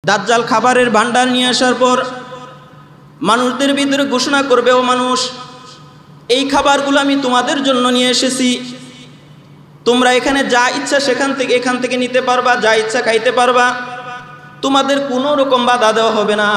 দাজ্জাল খাবারের ভান্ডার নিয়ে আসার পর মানুষদের ভিতরে ঘোষণা করবে, ও মানুষ, এই খাবারগুলো আমি তোমাদের জন্য নিয়ে এসেছি, তোমরা এখানে যা ইচ্ছা এখান থেকে নিতে পারবা, যা ইচ্ছা খাইতে পারবা, তোমাদের কোনো রকম বাধা দেওয়া হবে না।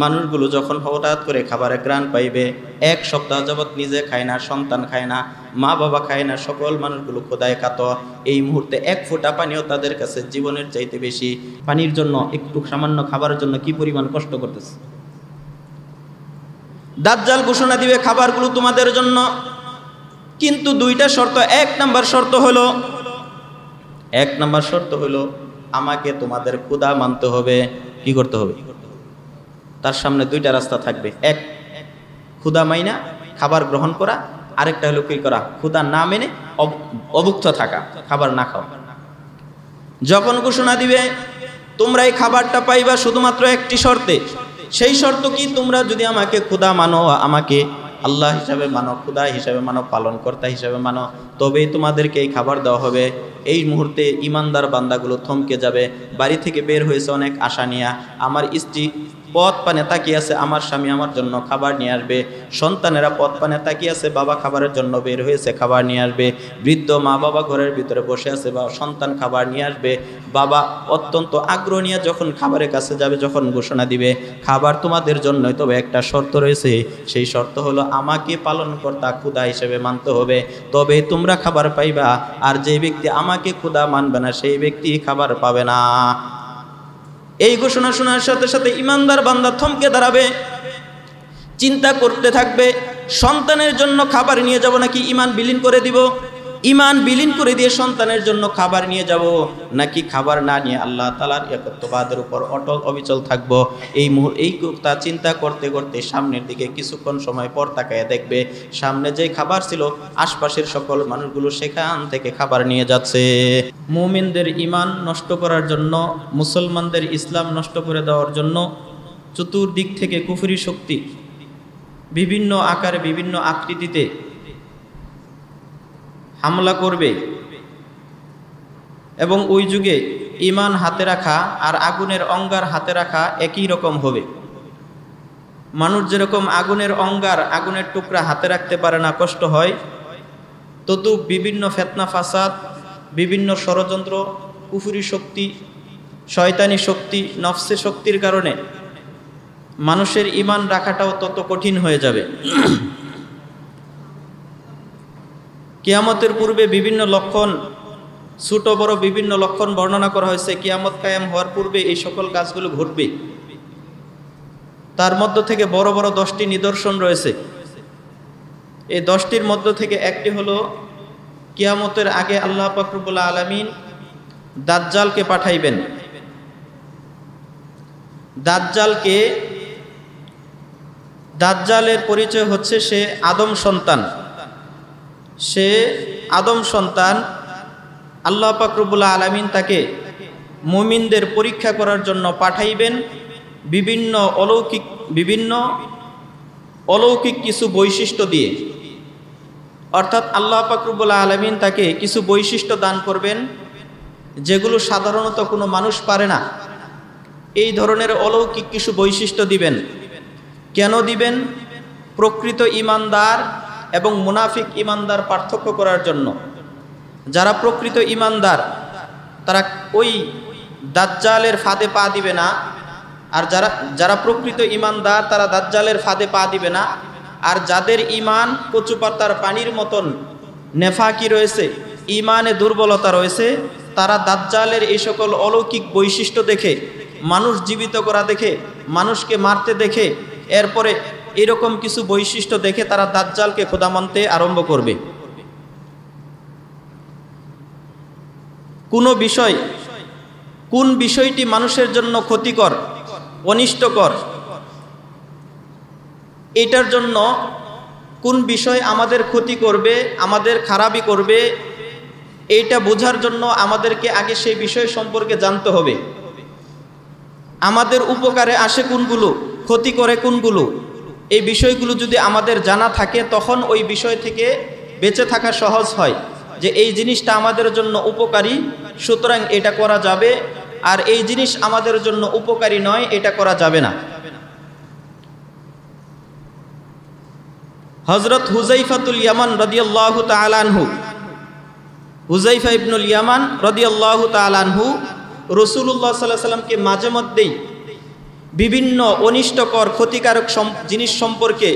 মানুষগুলো যখন হঠাৎ করে খাবারের ঘ্রাণ পাইবে, এক সপ্তাহ যাবৎ নিজে খায় না, সন্তান খায় না, মা বাবা খায় না, সকল মানুষগুলো খোদায় কাতর। এই মুহূর্তে এক ফোঁটা পানিও তাদের কাছে জীবনের চাইতে বেশি। পানির জন্য, একটু সামান্য খাবারের জন্য কি পরিমাণ কষ্ট করতেছে। দাজ্জাল ঘোষণা দিবে, খাবারগুলো তোমাদের জন্য, কিন্তু দুইটা শর্ত। এক নাম্বার শর্ত হলো আমাকে তোমাদের খোদা মানতে হবে। কি করতে হবে? তার সামনে দুইটা রাস্তা থাকবে, এক খোদা মাইনা খাবার গ্রহণ করা, আরেকটা হলো কি করা, খোদা না মেনে অভুক্ত থাকা, খাবার না খাওয়া। যখন ঘোষণা দিবে তোমরা এই খাবারটা পাইবা শুধুমাত্র একটি শর্তে, সেই শর্ত কি, তোমরা যদি আমাকে খোদা মানো, আমাকে আল্লাহ হিসাবে মানো, খোদা হিসাবে মানো, পালনকর্তা হিসাবে মানো, তবেই তোমাদেরকে এই খাবার দেওয়া হবে। এই মুহূর্তে ইমানদার বান্দাগুলো থমকে যাবে। বাড়ি থেকে বের হয়েছে অনেক আশা নিয়ে, আমার স্ত্রী পথ পানে তাকিয়ে আছে, আমার স্বামী আমার জন্য খাবার নিয়ে আসবে। সন্তানেরা পথ পানে তাকিয়ে আছে, বাবা খাবারের জন্য বের হয়েছে, খাবার নিয়ে আসবে। বৃদ্ধ মা বাবা ঘরের ভিতরে বসে আছে, বা সন্তান খাবার নিয়ে আসবে। বাবা অত্যন্ত আগ্রহ নিয়ে যখন খাবারের কাছে যাবে, যখন ঘোষণা দিবে খাবার তোমাদের জন্যই, তবে একটা শর্ত রয়েছে, সেই শর্ত হলো আমাকে পালনকর্তা খোদা হিসেবে মানতে হবে, তবে তোমরা খাবার পাইবা। আর যে ব্যক্তি আমাকে খোদা মানবে না, সেই ব্যক্তি খাবার পাবে না। এই ঘোষণা শোনার সাথে সাথে ইমানদার বান্দা থমকে দাঁড়াবে, চিন্তা করতে থাকবে, সন্তানের জন্য খাবার নিয়ে যাব নাকি ইমান বিলীন করে দিব, ইমান বিলীন করে দিয়ে সন্তানের জন্য খাবার নিয়ে যাব, নাকি খাবার না নিয়ে আল্লাহ তাআলার একত্ববাদের উপর অটল অবিচল থাকব। এই কথা চিন্তা করতে করতে সামনের দিকে কিছুক্ষণ সময় পর তাকায় দেখবে সামনে যে খাবার ছিল, আশপাশের সকল মানুষগুলো সেখান থেকে খাবার নিয়ে যাচ্ছে। মুমিনদের ইমান নষ্ট করার জন্য, মুসলমানদের ইসলাম নষ্ট করে দেওয়ার জন্য চতুর্দিক থেকে কুফরি শক্তি বিভিন্ন আকারে, বিভিন্ন আকৃতিতে হামলা করবে। এবং ওই যুগে ইমান হাতে রাখা আর আগুনের অঙ্গার হাতে রাখা একই রকম হবে। মানুষ যেরকম আগুনের অঙ্গার, আগুনের টুকরা হাতে রাখতে পারে না, কষ্ট হয়, তদ্রুপ বিভিন্ন ফিতনা ফাসাদ, বিভিন্ন ষড়যন্ত্র, কুফরি শক্তি, শয়তানি শক্তি, নফসে শক্তির কারণে মানুষের ইমান রাখাটাও তত কঠিন হয়ে যাবে। কিয়ামতের পূর্বে বিভিন্ন লক্ষণ, ছোট বড় বিভিন্ন লক্ষণ বর্ণনা করা হয়েছে। কিয়ামত কায়েম হওয়ার পূর্বে এই সকল কাজগুলো ঘটবে। তার মধ্য থেকে বড় বড় 10টি নিদর্শন রয়েছে। এই 10টির মধ্য থেকে একটি হলো, কিয়ামতের আগে আল্লাহ পাক রব্বুল আলামিন দাজ্জালকে পাঠাইবেন। দাজ্জালের পরিচয় হচ্ছে সে আদম সন্তান। সে আদম সন্তান। আল্লাহ পাক রব্বুল আলামিন তাকে মুমিনদের পরীক্ষা করার জন্য পাঠাইবেন বিভিন্ন অলৌকিক কিছু বৈশিষ্ট্য দিয়ে। অর্থাৎ আল্লাহ পাক রব্বুল আলামিন তাকে কিছু বৈশিষ্ট্য দান করবেন যেগুলো সাধারণত কোনো মানুষ পারে না। এই ধরনের অলৌকিক কিছু বৈশিষ্ট্য দিবেন। কেন দিবেন? প্রকৃত ঈমানদার এবং মুনাফিক ঈমানদার পার্থক্য করার জন্য। যারা প্রকৃত ঈমানদার তারা ওই দাজ্জালের ফাঁদে পা দিবে না, আর যারা প্রকৃত ঈমানদার তারা দাজ্জালের ফাঁদে পা দিবে না। আর যাদের ঈমান কচু পাতার পানির মতন নেফাকি রয়েছে, ঈমানে দুর্বলতা রয়েছে, তারা দাজ্জালের এই সকল অলৌকিক বৈশিষ্ট্য দেখে, মানুষ জীবিত করা দেখে, মানুষকে মারতে দেখে, এরপরে এরকম কিছু বৈশিষ্ট্য দেখে তারা দাজ্জালকে খোদা মানতে আরম্ভ করবে। কোন বিষয়টি মানুষের জন্য ক্ষতিকর, অনিষ্টকর, এটার জন্য কোন বিষয় আমাদের ক্ষতি করবে, আমাদের খারাপই করবে, এইটা বোঝার জন্য আমাদেরকে আগে সেই বিষয় সম্পর্কে জানতে হবে। আমাদের উপকারে আসে কোনগুলো, ক্ষতি করে কোনগুলো, এই বিষয়গুলো যদি আমাদের জানা থাকে তখন ওই বিষয় থেকে বেঁচে থাকা সহজ হয়। যে এই জিনিসটা আমাদের জন্য উপকারী, সুতরাং এটা করা যাবে, আর এই জিনিস আমাদের জন্য উপকারী নয়, এটা করা যাবে না। হযরত হুযাইফাতুল ইয়ামান রাদিয়াল্লাহু তাআলা আনহু, হুযাইফা ইবনুল ইয়ামান রাদিয়াল্লাহু তাআলা আনহু রাসূলুল্লাহ সাল্লাল্লাহু আলাইহি ওয়াসাল্লামকে মাঝে মধ্যেই বিভিন্ন অনিষ্টকর ক্ষতিকারক জিনিস সম্পর্কে,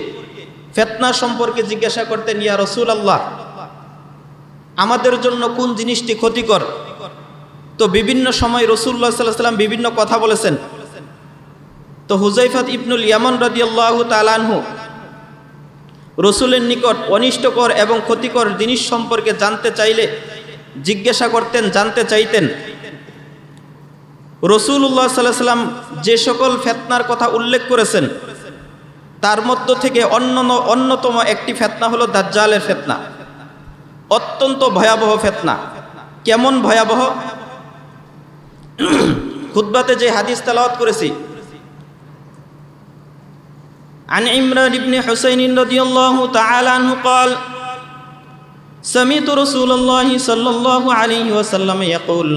ফিতনা সম্পর্কে জিজ্ঞাসা করতেন, ইয়া রাসূলুল্লাহ, আমাদের জন্য কোন জিনিসটি ক্ষতিকর? তো বিভিন্ন সময় রাসূলুল্লাহ সাল্লাল্লাহু আলাইহি ওয়াসাল্লাম বিভিন্ন কথা বলেছেন। তো হুযাইফা ইবনুল ইয়ামান রাদিয়াল্লাহু তাআলা আনহু রাসূলের নিকট অনিষ্টকর এবং ক্ষতিকর জিনিস সম্পর্কে জানতে চাইলে জিজ্ঞাসা করতেন, জানতে চাইতেন। রাসূলুল্লাহ সাল্লাল্লাহু আলাইহি ওয়াসাল্লাম যে সকল ফিতনার কথা উল্লেখ করেছেন তার মধ্য থেকে অন্যতম একটি ফিতনা হলো দাজ্জালের ফিতনা। অত্যন্ত ভয়াবহ ফিতনা। কেমন ভয়াবহ? খুতবাতে যে হাদিস তেলাওয়াত করেছি, عن عمران بن حسين رضي الله تعالى عنه قال سمعت رسول الله صلى الله عليه وسلم يقول,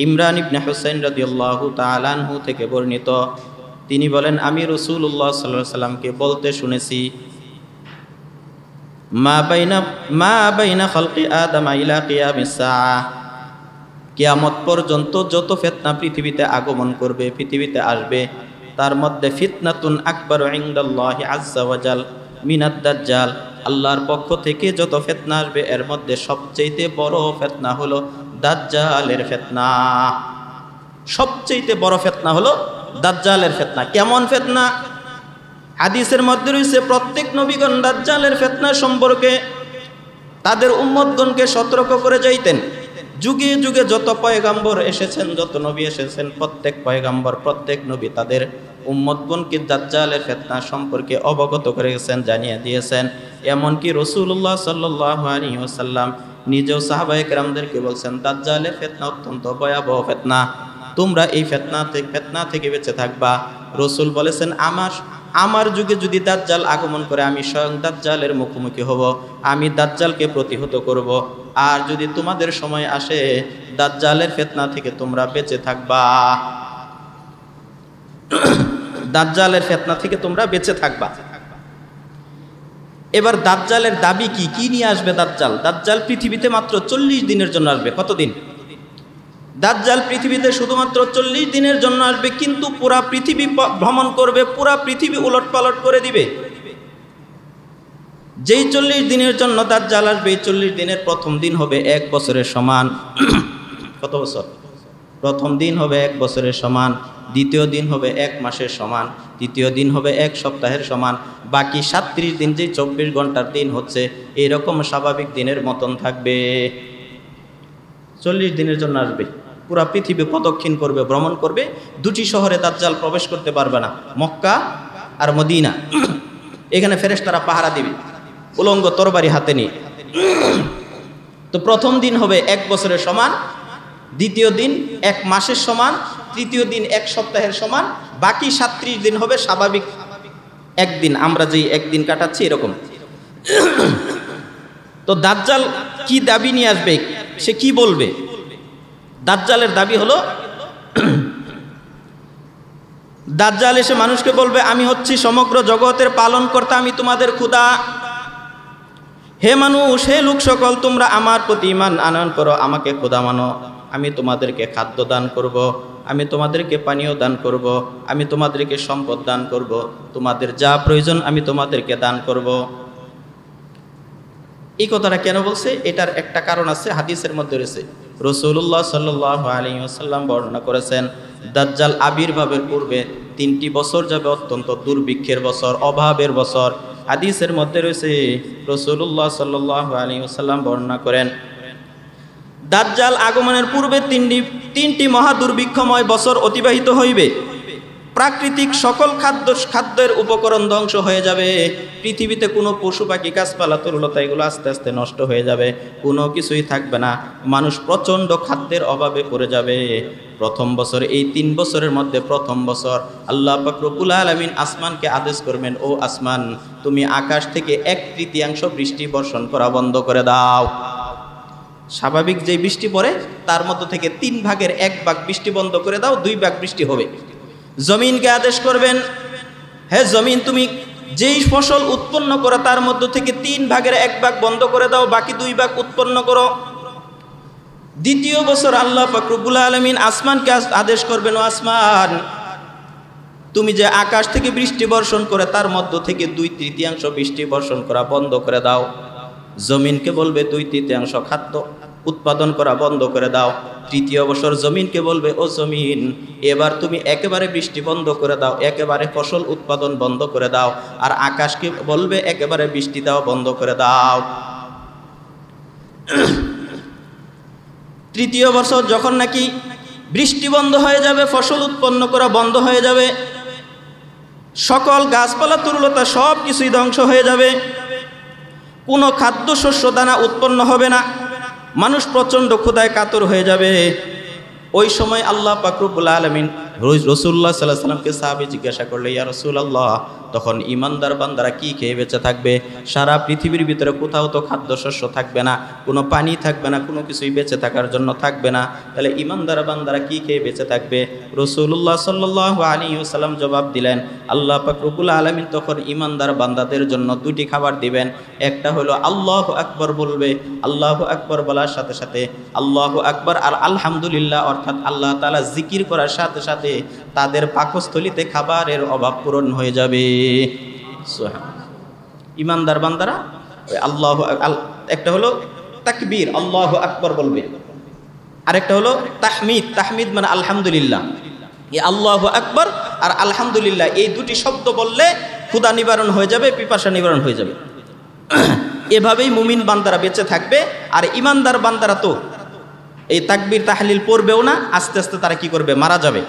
ইমরান ইবনে হুসাইন রাদিয়াল্লাহু তাআলা আনহু থেকে বর্ণিত, তিনি বলেন, আমি রাসূলুল্লাহ সাল্লাল্লাহু আলাইহি ওয়াসাল্লামকে বলতে শুনেছি, মা বাইনা খালকি আদম ইলা কিয়ামিস সাআ, কিয়ামত পর্যন্ত যত ফিতনা পৃথিবীতে আগমন করবে, পৃথিবীতে আসবে, তার মধ্যে ফিতনাতুন আকবারু ইনদাল্লাহি আযজা ওয়া জাল মিনাদ দাজ্জাল, আল্লাহর পক্ষ থেকে যত ফিতনা আসবে এর মধ্যে সবচেয়ে বড় ফিতনা হলো দাজ্জালের ফিতনা। সবচেয়ে বড় ফিতনা হলো দাজ্জালের ফিতনা। কেমন ফিতনা? হাদিসের মধ্যে রয়েছে, প্রত্যেক নবীগণ দাজ্জালের ফিতনা সম্পর্কে তাদের উম্মতগণকে সতর্ক করে যাইতেন। যুগে যুগে যত পয়গাম্বর এসেছেন, যত নবী এসেছেন, প্রত্যেক পয়গাম্বর, প্রত্যেক নবী তাদের উম্মতগণকে দাজ্জালের ফিতনা সম্পর্কে অবগত করে গেছেন, জানিয়ে দিয়েছেন। এমনকি রাসূলুল্লাহ সাল্লাল্লাহু আলাইহি ওয়াসাল্লাম নিজেও সাহাবায়ে কেরামদেরকে বলছেন, দাজ্জালের ফিতনা অত্যন্ত ভয়াবহ ফিতনা, তোমরা এই ফিতনা থেকে বেঁচে থাকবা। রাসূল বলেছেন, আমার যুগে যদি দাজ্জাল আগমন করে আমি স্বয়ং দাজ্জালের মুখোমুখি হব, আমি দাজ্জালকে প্রতিহত করব। আর যদি তোমাদের সময় আসে দাজ্জালের ফিতনা থেকে তোমরা বেঁচে থাকবা, দাজ্জালের ফিতনা থেকে তোমরা বেঁচে থাকবা। এবার দাজ্জালের দাবি কি নিয়ে আসবে দাজ্জাল? দাজ্জাল পৃথিবীতে মাত্র 40 দিনের জন্য আসবে। কতদিন? দাজ্জাল পৃথিবীতে শুধুমাত্র 40 দিনের জন্য আসবে, কিন্তু পুরা পৃথিবী ভ্রমণ করবে, পুরা পৃথিবী উলটপালট করে দিবে। যেই 40 দিনের জন্য দাজ্জাল আসবে, এই 40 দিনের প্রথম দিন হবে 1 বছরের সমান। কত বছর? প্রথম দিন হবে 1 বছরের সমান, দ্বিতীয় দিন হবে 1 মাসের সমান, তৃতীয় দিন হবে 1 সপ্তাহের সমান, বাকি 37 দিন যে 24 ঘন্টার দিন হচ্ছে, এইরকম স্বাভাবিক দিনের মতন থাকবে। 40 দিনের জন্য আসবে, পুরা পৃথিবী প্রদক্ষিণ করবে, ভ্রমণ করবে। 2টি শহরে দাজ্জাল প্রবেশ করতে পারবে না, মক্কা আর মদিনা। এখানে ফেরেশতারা পাহারা দিবে উলঙ্গ তরবারি হাতে নিয়ে। তো প্রথম দিন হবে 1 বছরের সমান, দ্বিতীয় দিন 1 মাসের সমান, তৃতীয় দিন 1 সপ্তাহের সমান, বাকি 37 দিন হবে স্বাভাবিক একদিন, আমরা যেই একদিন কাটাচ্ছি এরকম। তো দাজ্জাল কি দাবি নিয়ে আসবে, সে কি বলবে? দাজ্জালের দাবি হলো, দাজ্জাল এসে মানুষকে বলবে, আমি হচ্ছি সমগ্র জগতের পালনকর্তা, আমি তোমাদের খোদা। হে মানুষ, হে লোক সকল, তোমরা আমার প্রতি ঈমান আনয়ন করো, আমাকে খোদা মানো। আমি তোমাদেরকে খাদ্য দান করব, আমি তোমাদেরকে পানীয় দান করব, আমি তোমাদেরকে সম্পদ দান করব, তোমাদের যা প্রয়োজন আমি তোমাদেরকে দান করব। এই কথাটা কেন বলছে? এটার একটা কারণ আছে, হাদিসের মধ্যে রয়েছে। রাসূলুল্লাহ সাল্লাল্লাহু আলাইহি ওয়াসাল্লাম বর্ণনা করেছেন, দাজ্জাল আবির্ভাবের পূর্বে 3টি বছর যাবে অত্যন্ত দুর্ভিক্ষের বছর, অভাবের বছর। হাদিসের মধ্যে রয়েছে, রাসূলুল্লাহ সাল্লাল্লাহু আলাইহি ওয়াসাল্লাম বর্ণনা করেন, দাজ্জাল আগমনের পূর্বে 3টি মহা দুর্ভিক্ষময় বছর অতিবাহিত হইবে। প্রাকৃতিক সকল খাদ্যের উপকরণ ধ্বংস হয়ে যাবে, পৃথিবীতে কোনো পশু পাখি গাছপালা তরুলতা এগুলো আস্তে আস্তে নষ্ট হয়ে যাবে, কোনো কিছুই থাকবে না, মানুষ প্রচণ্ড খাদ্যের অভাবে পড়ে যাবে। প্রথম বছর, এই 3 বছরের মধ্যে প্রথম বছর আল্লাহ পাক রব্বুল আলামিন আসমানকে আদেশ করবেন, ও আসমান, তুমি আকাশ থেকে 1/3 বৃষ্টি বর্ষণ করা বন্ধ করে দাও। স্বাভাবিক যে বৃষ্টি পড়ে তার মধ্য থেকে 3 ভাগের 1 ভাগ বৃষ্টি বন্ধ করে দাও, 2 ভাগ বৃষ্টি হবে। জমিনকে আদেশ করবেন, হ্যাঁ জমিন তুমি যেই ফসল উৎপন্ন করো তার মধ্য থেকে 3 ভাগের 1 ভাগ বন্ধ করে দাও, বাকি 2 ভাগ উৎপন্ন করো। দ্বিতীয় বছর আল্লাহ পাক রব্বুল আলামিন আসমানকে আদেশ করবেন, ও আসমান তুমি যে আকাশ থেকে বৃষ্টি বর্ষণ করে তার মধ্য থেকে 2/3 বৃষ্টি বর্ষণ করা বন্ধ করে দাও। জমিনকে বলবে 2/3 খাদ্য উৎপাদন করা বন্ধ করে দাও। তৃতীয় বছর জমিনকে বলবে, ও জমিন এবার তুমি একেবারে বৃষ্টি বন্ধ করে দাও, একেবারে ফসল উৎপাদন বন্ধ করে দাও। আর আকাশকে বলবে একেবারে বৃষ্টি দেওয়া বন্ধ করে দাও। তৃতীয় বছর যখন নাকি বৃষ্টি বন্ধ হয়ে যাবে, ফসল উৎপন্ন করা বন্ধ হয়ে যাবে, সকল গাছপালা তরুলতা সব কিছুই ধ্বংস হয়ে যাবে, কোনো খাদ্য শস্য দানা উৎপন্ন হবে না, মানুষ প্রচণ্ড ক্ষুধায় কাতর হয়ে যাবে। ওই সময় আল্লাহ পাক রব্বুল আলামিন রাসূলুল্লাহ সাল্লাল্লাহু আলাইহি ওয়াসাল্লামকে সাহাবী জিজ্ঞাসা করলে, ইয়া রাসূলুল্লাহ তখন ইমানদার বান্দারা কি খেয়ে বেঁচে থাকবে? সারা পৃথিবীর ভিতরে কোথাও তো খাদ্যশস্য থাকবে না, কোনো পানি থাকবে না, কোনো কিছুই বেঁচে থাকার জন্য থাকবে না, তাহলে ইমানদার বান্দারা কি খেয়ে বেঁচে থাকবে? রাসূলুল্লাহ সাল্লাল্লাহু আলাইহি ওয়াসাল্লাম জবাব দিলেন, আল্লাহ পাক রব্বুল আলামিন তখন ইমানদার বান্দাদের জন্য 2টি খাবার দিবেন। একটা হলো আল্লাহু আকবার বলবে, আল্লাহু আকবার বলার সাথে সাথে আল্লাহু আকবার আর আলহামদুলিল্লাহ অর্থাৎ আল্লাহ তাআলা জিকির করার সাথে সাথে তাদের পাকস্থলীতে খাবারের অভাব পূরণ হয়ে যাবে। ইমানদার বান্দারা আল্লাহ, একটা হলো তাকবীর আল্লাহু আকবার বলবে, আরেকটা হলো তাহমিদ, তাহমিদ মানে আলহামদুলিল্লাহ। এই আল্লাহু আকবার আর আলহামদুলিল্লাহ এই 2টি শব্দ বললে ক্ষুধা নিবারণ হয়ে যাবে, পিপাসা নিবারণ হয়ে যাবে। এভাবেই মুমিন বান্দারা বেঁচে থাকবে। আর ইমানদার বান্দারা তো এই তাকবীর তাহলিল পড়বেও না, আস্তে আস্তে তারা কি করবে? মারা যাবে।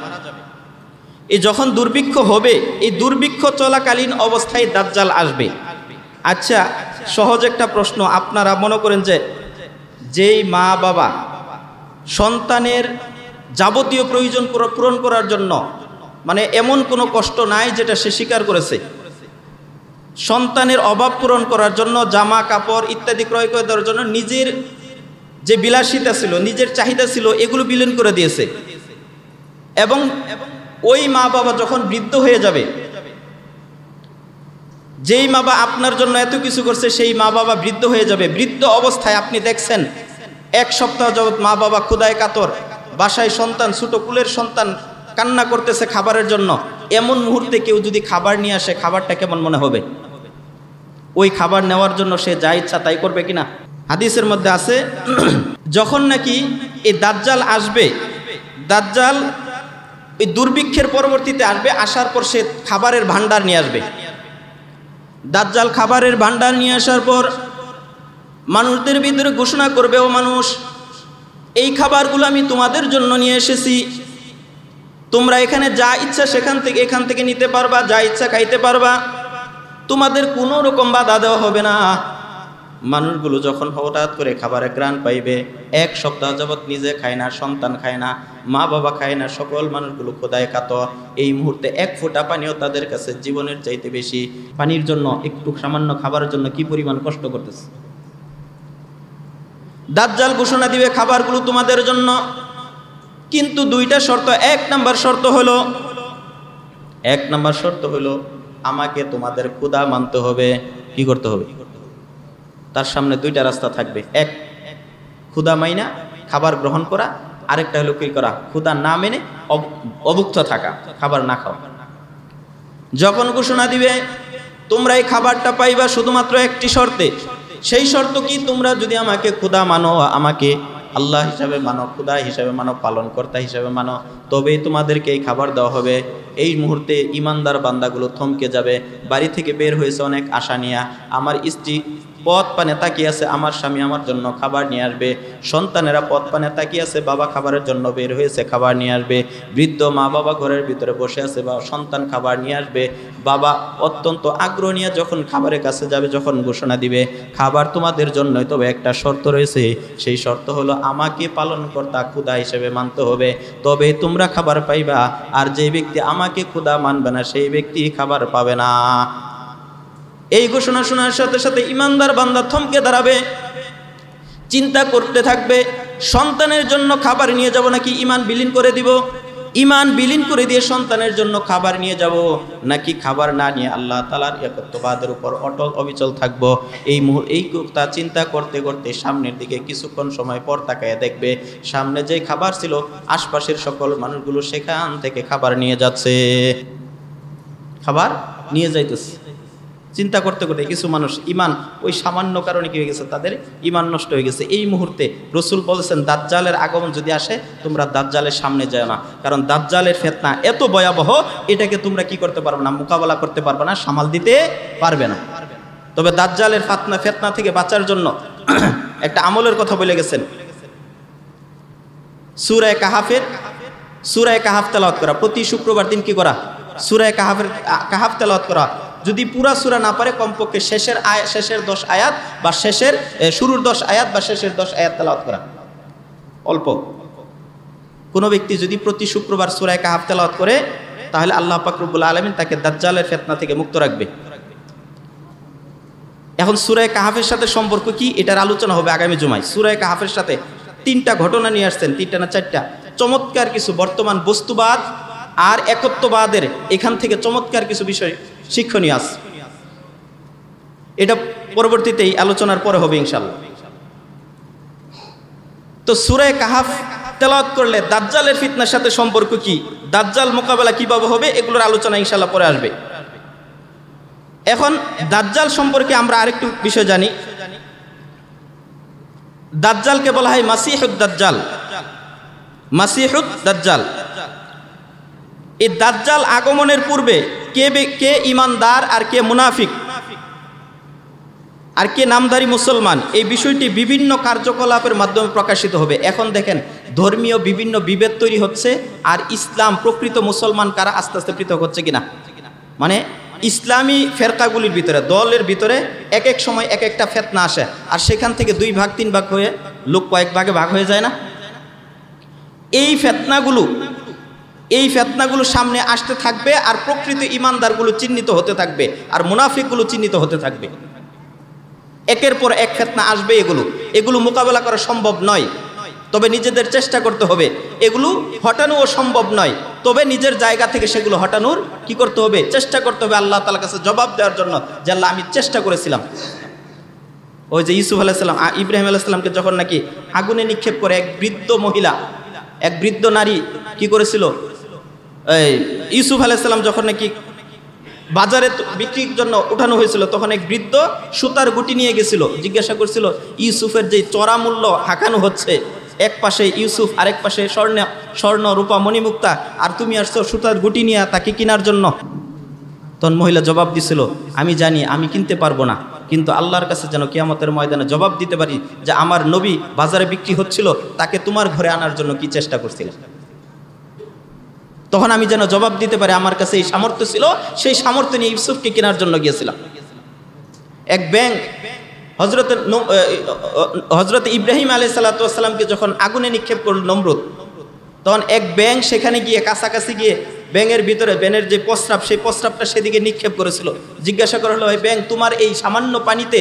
এই যখন দুর্ভিক্ষ হবে, এই দুর্ভিক্ষ চলাকালীন অবস্থায় দাজ্জাল আসবে। আচ্ছা, সহজ একটা প্রশ্ন, আপনারা মনে করেন যে যেই মা বাবা সন্তানের যাবতীয় প্রয়োজন পূরণ করার জন্য, মানে এমন কোনো কষ্ট নাই যেটা সে স্বীকার করেছে, সন্তানের অভাব পূরণ করার জন্য জামা কাপড় ইত্যাদি ক্রয় করে দেওয়ার জন্য নিজের যে বিলাসিতা ছিল, নিজের চাহিদা ছিল, এগুলো বিলীন করে দিয়েছে। এবং ওই মা বাবা যখন বৃদ্ধ হয়ে যাবে, যেই মা বাবা আপনার জন্য এত কিছু করছে সেই মা বাবা বৃদ্ধ হয়ে যাবে। বৃদ্ধ অবস্থায় আপনি দেখছেন 1 সপ্তাহ যাবৎ মা বাবা ক্ষুধায় কাতর, বাসায় সন্তান, ছোট কুলের সন্তান কান্না করতেছে খাবারের জন্য। এমন মুহূর্তে কেউ যদি খাবার নিয়ে আসে, খাবারটা কেমন মনে হবে? ওই খাবার নেওয়ার জন্য সে যা ইচ্ছা তাই করবে কিনা? হাদিসের মধ্যে আছে, যখন নাকি এই দাজ্জাল আসবে, দাজ্জাল এই দুর্ভিক্ষের পরবর্তীতে আসবে, আসার পর সে খাবারের ভান্ডার নিয়ে আসবে। দাজ্জাল খাবারের ভান্ডার নিয়ে আসার পর মানুষদের ভিতরে ঘোষণা করবে, ও মানুষ, এই খাবারগুলো আমি তোমাদের জন্য নিয়ে এসেছি, তোমরা এখানে যা ইচ্ছা এখান থেকে নিতে পারবা, যা ইচ্ছা খাইতে পারবা, তোমাদের কোনো রকম বাধা দেওয়া হবে না। মানুষগুলো যখন হঠাৎ করে খাবারের ঘ্রাণ পাইবে, 1 সপ্তাহ যাবৎ নিজে খায় না, সন্তান খায় না, মা বাবা খায় না, সকল মানুষগুলো ক্ষুধায় কাতর। এই মুহূর্তে 1 ফোঁটা পানিও তাদের কাছে জীবনের চাইতে বেশি। পানির জন্য, একটু সামান্য খাবারের জন্য কি পরিমাণ কষ্ট করতেছে। দাজ্জাল ঘোষণা দিবে, খাবারগুলো তোমাদের জন্য, কিন্তু 2টা শর্ত। 1 নম্বর শর্ত হলো আমাকে তোমাদের ক্ষুধা মানতে হবে। কি করতে হবে? তার সামনে 2টা রাস্তা থাকবে। 1, ক্ষুধা মাইনা খাবার গ্রহণ করা, আরেকটা হলো কি করা? ক্ষুধা না মেনে অভুক্ত থাকা, খাবার না খাওয়া। যখন ঘোষণা দিবে তোমরা এই খাবারটা পাইবা শুধুমাত্র একটি শর্তে, সেই শর্ত কি? তোমরা যদি আমাকে ক্ষুধা মানো, আমাকে আল্লাহ হিসাবে মানো, খোদা হিসাবে মানো, পালনকর্তা হিসাবে মানো, তবেই তোমাদেরকে এই খাবার দেওয়া হবে। এই মুহূর্তে ইমানদার বান্দাগুলো থমকে যাবে। বাড়ি থেকে বের হয়েছে অনেক আশা নিয়ে, আমার স্ত্রী পথ পানে তাকিয়ে আছে, আমার স্বামী আমার জন্য খাবার নিয়ে আসবে। সন্তানেরা পথ পানে তাকিয়ে আছে, বাবা খাবারের জন্য বের হয়েছে, খাবার নিয়ে আসবে। বৃদ্ধ মা বাবা ঘরের ভিতরে বসে আছে, বা সন্তান খাবার নিয়ে আসবে। বাবা অত্যন্ত আগ্রহ নিয়ে যখন খাবারের কাছে যাবে, যখন ঘোষণা দিবে খাবার তোমাদের জন্যই, তবে একটা শর্ত রয়েছে, সেই শর্ত হলো আমাকে পালনকর্তা খোদা হিসেবে মানতে হবে, তবে তোমরা খাবার পাইবা। আর যে ব্যক্তি আমাকে খোদা মানবে না, সেই ব্যক্তি খাবার পাবে না। এই ঘোষণা শোনার সাথে সাথে ইমানদার বান্দা থমকে দাঁড়াবে, চিন্তা করতে থাকবে সন্তানের জন্য খাবার নিয়ে যাব নাকি ইমান বিলীন করে দিব, ইমান বিলীন করে দিয়ে সন্তানের জন্য খাবার নিয়ে যাব, নাকি খাবার না নিয়ে আল্লাহ তাআলার একত্ববাদের উপর অটল অবিচল থাকবো। এই কথা চিন্তা করতে করতে সামনের দিকে কিছুক্ষণ সময় পর তাকায় দেখবে সামনে যে খাবার ছিল আশপাশের সকল মানুষগুলো সেখান থেকে খাবার নিয়ে যাচ্ছে, খাবার নিয়ে যাইতেছে। চিন্তা করতে করতে কিছু মানুষ ইমান ওই সামান্য কারণে কি হয়ে গেছে, তাদের ইমান নষ্ট হয়ে গেছে। এই মুহূর্তে রাসূল বলেছেন দাজ্জালের আগমন যদি আসে তোমরা দাজ্জালের সামনে যায় না, কারণ দাজ্জালের ফিতনা এত ভয়াবহ, এটাকে তোমরা কি করতে পারবে না, মোকাবেলা করতে পারবে না, সামাল দিতে পারবে না। তবে দাজ্জালের ফিতনা থেকে বাঁচার জন্য একটা আমলের কথা বলে গেছেন। সূরা কাহাফ তেলাওয়াত করা, প্রতি শুক্রবার দিন কি করা, সূরা কাহাফ তেলাওয়াত করা। যদি পুরা সূরা না পারে কমপক্ষে শেষের 10 আয়াত বা শুরুর 10 আয়াত বা শেষের 10 আয়াত তেলাওয়াত করা। অল্প কোনো ব্যক্তি যদি প্রতি শুক্রবার সূরা কাহাফ তেলাওয়াত করে তাহলে আল্লাহ পাক রব্বুল আলামিন তাকে দাজ্জালের ফিতনা থেকে মুক্ত রাখবে। এখন সূরা কাহাফের সাথে সম্পর্ক কি, এটার আলোচনা হবে আগামী জুমায়। সূরা কাহাফের সাথে 3টা ঘটনা নিয়ে আসছেন, 3টা না 4টা, চমৎকার কিছু বর্তমান বস্তুবাদ আর একত্ববাদের এখান থেকে চমৎকার কিছু বিষয় শিক্ষণীয় আছে। এটা পরবর্তীতেই আলোচনার পরে হবে ইনশাআল্লাহ। তো সূরা কাহাফ তেলাওয়াত করলে দাজ্জালের ফিতনার সাথে সম্পর্ক কি, দাজ্জাল মোকাবেলা কিভাবে হবে, এগুলোর আলোচনা ইনশাআল্লাহ পরে আসবে। এখন দাজ্জাল সম্পর্কে আমরা আরেকটু বিষয় জানি। দাজ্জালকে বলা হয় মাসিহুদ দাজ্জাল, মাসিহুদ দাজ্জাল। এই দাজ্জাল আগমনের পূর্বে কে ইমানদার আর কে মুনাফিক আর কে নামধারী মুসলমান, এই বিষয়টি বিভিন্ন কার্যকলাপের মাধ্যমে প্রকাশিত হবে। এখন দেখেন ধর্মীয় বিভিন্ন বিভেদ তৈরি হচ্ছে, আর ইসলাম প্রকৃত মুসলমান কারা আস্তে আস্তে পৃথক হচ্ছে কিনা। মানে ইসলামী ফেরকাগুলির ভিতরে, দলের ভিতরে এক এক সময় এক একটা ফিতনা আসে, আর সেখান থেকে 2 ভাগ 3 ভাগ হয়ে লোক কয়েক ভাগে ভাগ হয়ে যায় না। এই ফিতনাগুলো সামনে আসতে থাকবে, আর প্রকৃত ইমানদারগুলো চিহ্নিত হতে থাকবে, আর মুনাফিকগুলো চিহ্নিত হতে থাকবে। একের পর এক ফিতনা আসবে, এগুলো মোকাবেলা করা সম্ভব নয়, তবে নিজেদের চেষ্টা করতে হবে। এগুলো হটানোও সম্ভব নয়, তবে নিজের জায়গা থেকে সেগুলো হটানোর কি করতে হবে, চেষ্টা করতে হবে, আল্লাহ তাআলার কাছে জবাব দেওয়ার জন্য যে আল্লাহ আমি চেষ্টা করেছিলাম। ওই যে ইউসুফ আলাইহিস সালাম, ইব্রাহিম আলাইহিস সালামকে যখন নাকি আগুনে নিক্ষেপ করে এক বৃদ্ধ নারী কি করেছিল, ইউসুফ আলাইহিস সালাম যখন নাকি বাজারে বিক্রির জন্য উঠানো হয়েছিল, তখন এক বৃদ্ধ সুতার গুটি নিয়ে গেছিল, জিজ্ঞাসা করছিল ইউসুফের যে চড়া মূল্য হাঁকানো হচ্ছে, এক পাশে ইউসুফ আরেক পাশে স্বর্ণ রূপা মণিমুক্তা, আর তুমি আসছো সুতার গুটি নিয়ে তাকে কেনার জন্য। তখন মহিলা জবাব দিছিল আমি জানি আমি কিনতে পারবো না, কিন্তু আল্লাহর কাছে যেন কিয়ামতের ময়দানে জবাব দিতে পারি যে আমার নবী বাজারে বিক্রি হচ্ছিল, তাকে তোমার ঘরে আনার জন্য কি চেষ্টা করছিল, তখন আমি যেন জবাব দিতে পারি আমার কাছে এই সামর্থ্য ছিল, সেই সামর্থ্য নিয়ে ইউসুফকে কেনার জন্য গিয়েছিলাম। এক ব্যাঙ হজরত ইব্রাহিম আলাইহিস সালাতু ওয়াস সালামকে যখন আগুনে নিক্ষেপ করল নমরুদ, তখন এক ব্যাঙ সেখানে গিয়ে কাছাকাছি গিয়ে ব্যাঙের ভিতরে ব্যাঙের যে প্রস্রাব, সেই প্রস্রাবটা সেদিকে নিক্ষেপ করেছিল। জিজ্ঞাসা করা হলো, ব্যাঙ তোমার এই সামান্য পানিতে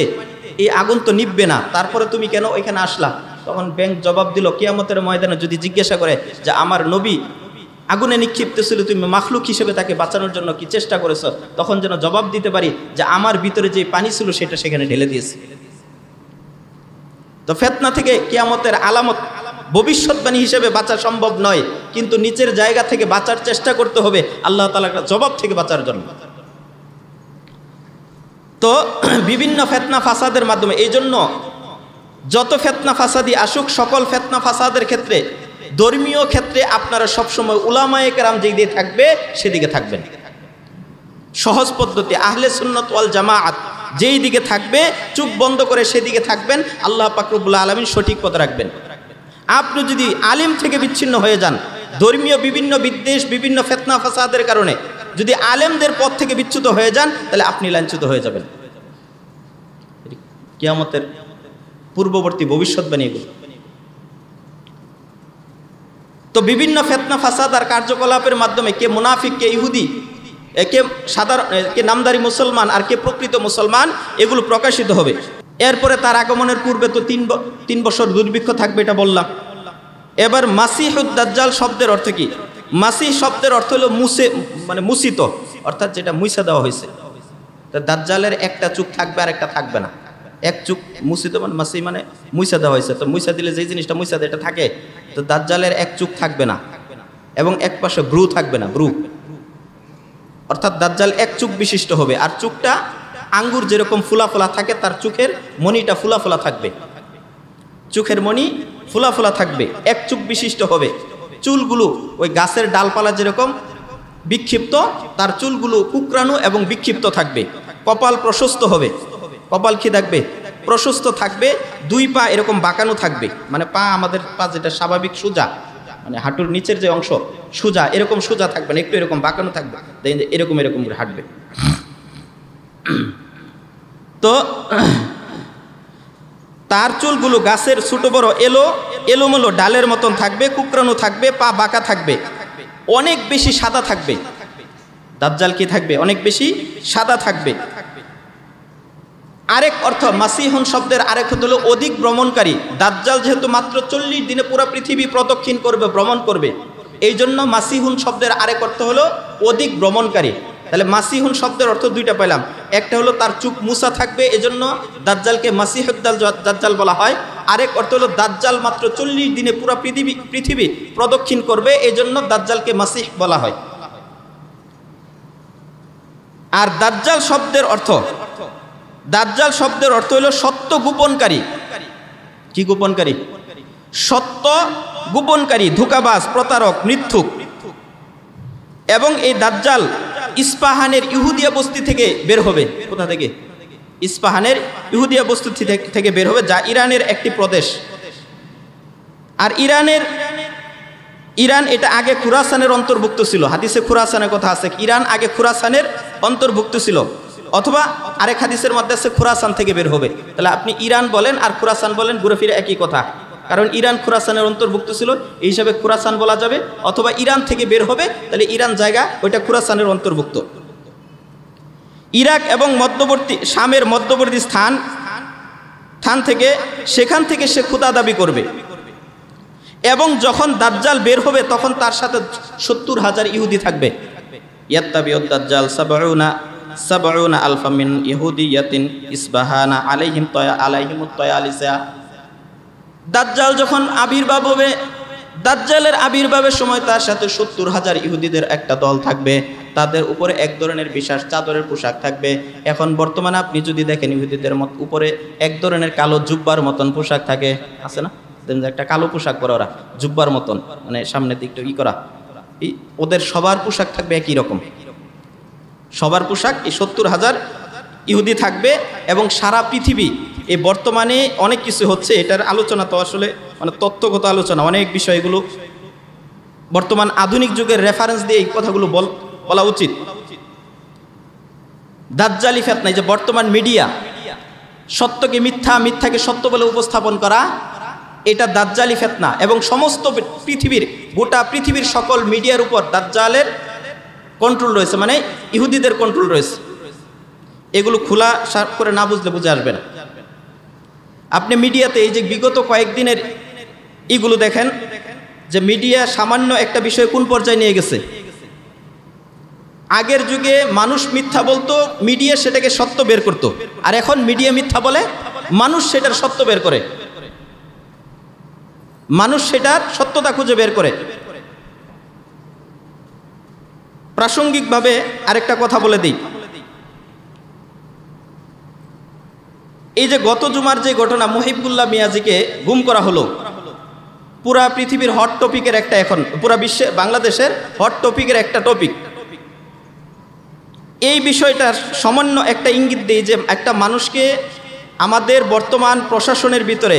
এই আগুন তো নিববে না, তারপরে তুমি কেন এখানে আসলা? তখন ব্যাঙ জবাব দিল কিয়ামতের ময়দানে যদি জিজ্ঞাসা করে যে আমার নবী আগুনে নিক্ষিপ্ত ছিল, তুমি মাখলুক হিসেবে তাকে বাঁচানোর জন্য কি চেষ্টা করেছো, তখন যেন জবাব দিতে পারি যে আমার ভিতরে যে পানি ছিল সেটা সেখানে ঢেলে দিয়েছে। তো ফিতনা থেকে কিয়ামতের আলামত ভবিষ্যৎবাণী হিসেবে বাঁচা সম্ভব নয়, কিন্তু নিচের জায়গা থেকে বাঁচার চেষ্টা করতে হবে আল্লাহ তাআলার জবাব থেকে বাঁচার জন্য। তো বিভিন্ন ফিতনা ফাসাদের মাধ্যমে, এই জন্য যত ফিতনা ফাসাদি আসুক, সকল ফিতনা ফাসাদের ক্ষেত্রে ধর্মীয় ক্ষেত্রে আপনারা সবসময় উলামায়ে কেরাম যেদিকে থাকবে সেদিকে থাকবেন। সহজ পদ্ধতি, আহলে সুন্নাত ওয়াল জামাআত যেই দিকে থাকবে চোখ বন্ধ করে সেদিকে থাকবেন, আল্লাহ পাক রব্বুল আলামিন সঠিক পথে রাখবেন। আপনি যদি আলিম থেকে বিচ্ছিন্ন হয়ে যান, ধর্মীয় বিভিন্ন বিদ্বেষ বিভিন্ন ফিতনা ফাসাদের কারণে যদি আলেমদের পথ থেকে বিচ্যুত হয়ে যান, তাহলে আপনি লাঞ্ছিত হয়ে যাবেন। কিয়ামতের পূর্ববর্তী ভবিষ্যৎবাণী এগুলো। তো বিভিন্ন ফিতনা ফাসাদ আর কার্যকলাপের মাধ্যমে কে মুনাফিক, কে ইহুদি, কে সাধারণ, কে নামদারি মুসলমান আর কে প্রকৃত মুসলমান, এগুলো প্রকাশিত হবে। এরপরে তার আগমনের পূর্বে তো 3 বছর দুর্ভিক্ষ থাকবে, এটা বললাম। এবার মাসিহুদ দাজ্জাল শব্দের অর্থ কি? মাসিহ শব্দের অর্থ হলো মুসিত, অর্থাৎ যেটা মুইসা দেওয়া হয়েছে। তো দাজ্জালের একটা চোখ থাকবে আর একটা থাকবে না। এক চোখ মুসিত মানে মাসিহ মানে মুইসা দেওয়া হয়েছে। তো মুইসা দিলে যেই জিনিসটা মুইসা দেয় এটা থাকে। তো দাজ্জালের এক চোখ থাকবে না এবং এক পাশে ব্রু থাকবে না, ব্রু, অর্থাৎ দাজ্জাল এক চোখ বিশিষ্ট হবে। আর চোখটা আঙ্গুর যেরকম ফুলা ফোলা থাকে, তার চোখের মণিটা ফুলা ফোলা থাকবে, চোখের মণি ফুলা ফোলা থাকবে, এক চোখ বিশিষ্ট হবে। চুলগুলো ওই গাছের ডালপালা যেরকম বিক্ষিপ্ত, তার চুলগুলো কুকরানো এবং বিক্ষিপ্ত থাকবে। কপাল প্রশস্ত হবে, কপাল কি থাকবে? প্রশস্ত থাকবে। 2 পা এরকম বাঁকানো থাকবে, মানে পা আমাদের পা যেটা স্বাভাবিক সোজা, মানে হাঁটুর নিচের যে অংশ সোজা, এরকম সোজা থাকবে না, একটু এরকম বাঁকানো থাকবে, দেখেন যে এরকম এরকম করে হাঁটবে। তো তার চুলগুলো গাছের ছোট বড় এলোমেলো ডালের মতন থাকবে, কুকরানো থাকবে, পা বাঁকা থাকবে, অনেক বেশি সাদা থাকবে। দাজ্জাল কি থাকবে? অনেক বেশি সাদা থাকবে। আরেক অর্থ মাসিহুন শব্দের আরেক অর্থ হলো অধিক ভ্রমণকারী। দাজ্জাল যেহেতু মাত্র 40 দিনে পুরো পৃথিবী প্রদক্ষিণ করবে, ভ্রমণ করবে, এই জন্য মাসিহুন শব্দের আরেক অর্থ হলো অধিক ভ্রমণকারী। তাহলে মাসিহুন শব্দের অর্থ 2টা পেলাম। একটা হলো তার চোখ মুসা থাকবে, এজন্য দাজ্জালকে মাসিহুদ দাজ্জাল বলা হয়। আরেক অর্থ হলো দাজ্জাল মাত্র 40 দিনে পুরো পৃথিবী প্রদক্ষিণ করবে, এজন্য দাজ্জালকে মাসিহ বলা হয়। আর দাজ্জাল শব্দের অর্থ হলো সত্য গোপনকারী। কি গোপনকারী? সত্য গোপনকারী, ধোঁকাবাজ, প্রতারক, মিথ্যুক। এবং এই দাজ্জাল ইস্পাহানের ইহুদিয়া বস্তি থেকে বের হবে। কোথা থেকে? ইস্পাহানের ইহুদিয়া বস্তি থেকে বের হবে, যা ইরানের একটি প্রদেশ। আর ইরান এটা আগে খুরাসানের অন্তর্ভুক্ত ছিল। হাদিসে খুরাসানের কথা আছে, ইরান আগে খুরাসানের অন্তর্ভুক্ত ছিল। অথবা আরেক হাদিসের মধ্যে আছে খুরাসান থেকে বের হবে। তাহলে আপনি ইরান বলেন আর খুরাসান বলেন, ঘুরে ফিরে একই কথা, কারণ ইরান খুরাসানের অন্তর্ভুক্ত ছিল, এই হিসাবে খুরাসান বলা যাবে। অথবা ইরান থেকে বের হবে, তাহলে ইরান জায়গা ওইটা খুরাসানের অন্তর্ভুক্ত। ইরাক এবং শামের মধ্যবর্তী স্থান থেকে সেখান থেকে সে খোদা দাবি করবে। এবং যখন দাজ্জাল বের হবে তখন তার সাথে 70,000 ইহুদি থাকবে। ইয়াত্তাবিউদ দাজ্জাল 70 আলফা মিন ইহুদিয়াতিন ইসবাহানা আলাইহিমুত তায়ালিসা। দাজ্জাল যখন আবির্ভাব হবে, দাজ্জালের আবির্ভাবের সময় তার সাথে 70,000 ইহুদিদের একটা দল থাকবে। তাদের উপরে এক ধরনের বিশেষ চাদরের পোশাক থাকবে। এখন বর্তমানে আপনি যদি দেখেন ইহুদিদের উপরে এক ধরনের কালো জুব্বার মতন পোশাক থাকে, আছে না? একটা কালো পোশাক পরে ওরা, জুব্বার মতন, মানে সামনের দিকটা করা। ওদের সবার পোশাক থাকবে একই রকম, সবার পোশাক। এই 70,000 ইহুদি থাকবে। এবং সারা পৃথিবী, এই বর্তমানে অনেক কিছু হচ্ছে, এটার আলোচনা তো আসলে মানে তত্ত্বগত আলোচনা, অনেক বিষয়গুলো বর্তমান আধুনিক যুগের রেফারেন্স দিয়ে এই কথাগুলো বলা উচিত। দাজ্জালি ফিতনা, যে বর্তমান মিডিয়া সত্যকে মিথ্যা, মিথ্যাকে সত্য বলে উপস্থাপন করা, এটা দাজ্জালি ফিতনা। এবং সমস্ত পৃথিবীর, গোটা পৃথিবীর সকল মিডিয়ার উপর দাজ্জালের কন্ট্রোল রয়েছে, মানে ইহুদিদের কন্ট্রোল রয়েছে। এগুলো খোলা করে না বুঝলে বুঝে আসবে না। আপনি মিডিয়াতে এই যে বিগত কয়েকদিনের এগুলো দেখেন, যে মিডিয়া সামান্য একটা বিষয় কোন পর্যায়ে নিয়ে গেছে। আগের যুগে মানুষ মিথ্যা বলতো, মিডিয়া সেটাকে সত্য বের করতো। আর এখন মিডিয়া মিথ্যা বলে, মানুষ সেটার সত্য বের করে, মানুষ সেটার সত্যতা খুঁজে বের করে। প্রাসঙ্গিকভাবে আরেকটা কথা বলে দিই। এই যে গত জুমার যে ঘটনা, মুহিবুল্লাহ মিয়াজিকে গুম করা হলো, পুরা পৃথিবীর হট টপিকের একটা, এখন পুরা বিশ্বে বাংলাদেশের হট টপিকের একটা টপিক। এই বিষয়টার সামান্য একটা ইঙ্গিত দিই যে একটা মানুষকে, আমাদের বর্তমান প্রশাসনের ভিতরে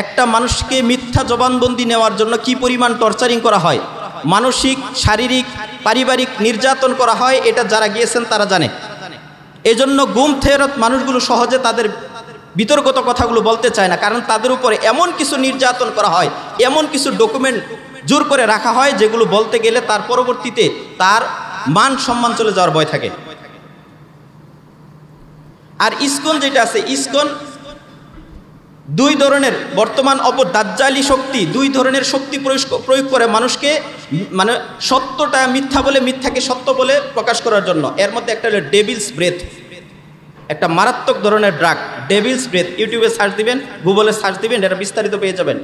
একটা মানুষকে মিথ্যা জবানবন্দি নেওয়ার জন্য কি পরিমাণ টর্চারিং করা হয়, মানসিক, শারীরিক, পারিবারিক নির্যাতন করা হয়, এটা যারা গিয়েছেন তারা জানে। এজন্য গুম ফেরত মানুষগুলো সহজে তাদের বিতর্কত কথাগুলো বলতে চায় না, কারণ তাদের উপরে এমন কিছু নির্যাতন করা হয়, এমন কিছু ডকুমেন্ট জোর করে রাখা হয়, যেগুলো বলতে গেলে তার পরবর্তীতে তার মান সম্মান চলে যাওয়ার ভয় থাকে। আর ইসকন যেটা আছে, ইসকন দুই ধরনের বর্তমান দাজ্জালি শক্তি, দুই ধরনের শক্তি প্রয়োগ করে মানুষকে মানে সত্যটা মিথ্যা বলে, মিথ্যাকে সত্য বলে প্রকাশ করার জন্য। এর মধ্যে একটা হলো ডেভিলস ব্রেথ, একটা মারাত্মক ধরনের ড্রাগ, ডেভিলস ব্রেথ। ইউটিউবে সার্চ দিবেন, গুগলে সার্চ দিবেন, এটা বিস্তারিত পেয়ে যাবেন।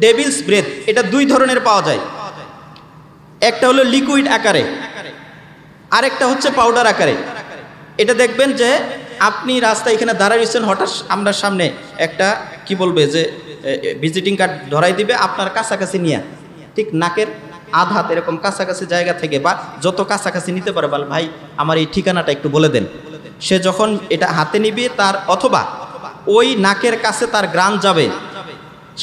ডেভিলস ব্রেথ এটা দুই ধরনের পাওয়া যায়, একটা হলো লিকুইড আকারে, আরেকটা হচ্ছে পাউডার আকারে। এটা দেখবেন যে আপনি রাস্তায় এখানে দাঁড়াইছেন, হঠাৎ আপনার সামনে একটা কি বলবে যে ভিজিটিং কার্ড ধরাই দিবে আপনার কাছাকাছি নিয়ে, ঠিক নাকের আধ হাত এরকম কাছাকাছি জায়গা থেকে, বা যত কাছাকাছি নিতে পারে, বল ভাই আমার এই ঠিকানাটা একটু বলে দেন। সে যখন এটা হাতে নিবে তার, অথবা ওই নাকের কাছে তার গ্রান যাবে,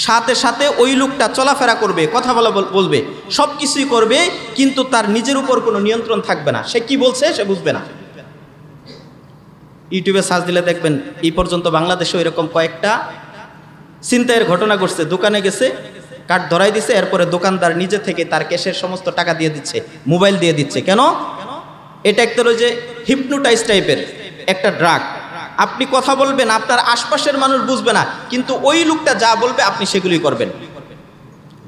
সাথে সাথে ওই লোকটা চলাফেরা করবে, কথা বলবে, সব কিছুই করবে, কিন্তু তার নিজের উপর কোনো নিয়ন্ত্রণ থাকবে না। সে কি বলছে সে বুঝবে না। ইউটিউবে সার্চ দিলে দেখবেন এই পর্যন্ত বাংলাদেশেও এরকম কয়েকটা ছিনতাইয়ের ঘটনা ঘটছে। দোকানে গেছে, কার্ড ধরাই দিছে, এরপরে দোকানদার নিজে থেকে তার ক্যাশের সমস্ত টাকা দিয়ে দিচ্ছে, মোবাইল দিয়ে দিচ্ছে। কেন? এটা একটা হলো যে হিপনোটাইজ টাইপের একটা ড্রাগ। আপনি কথা বলবেন, আপনার আশপাশের মানুষ বুঝবে না, কিন্তু ওই লোকটা যা বলবে আপনি সেগুলি করবেন।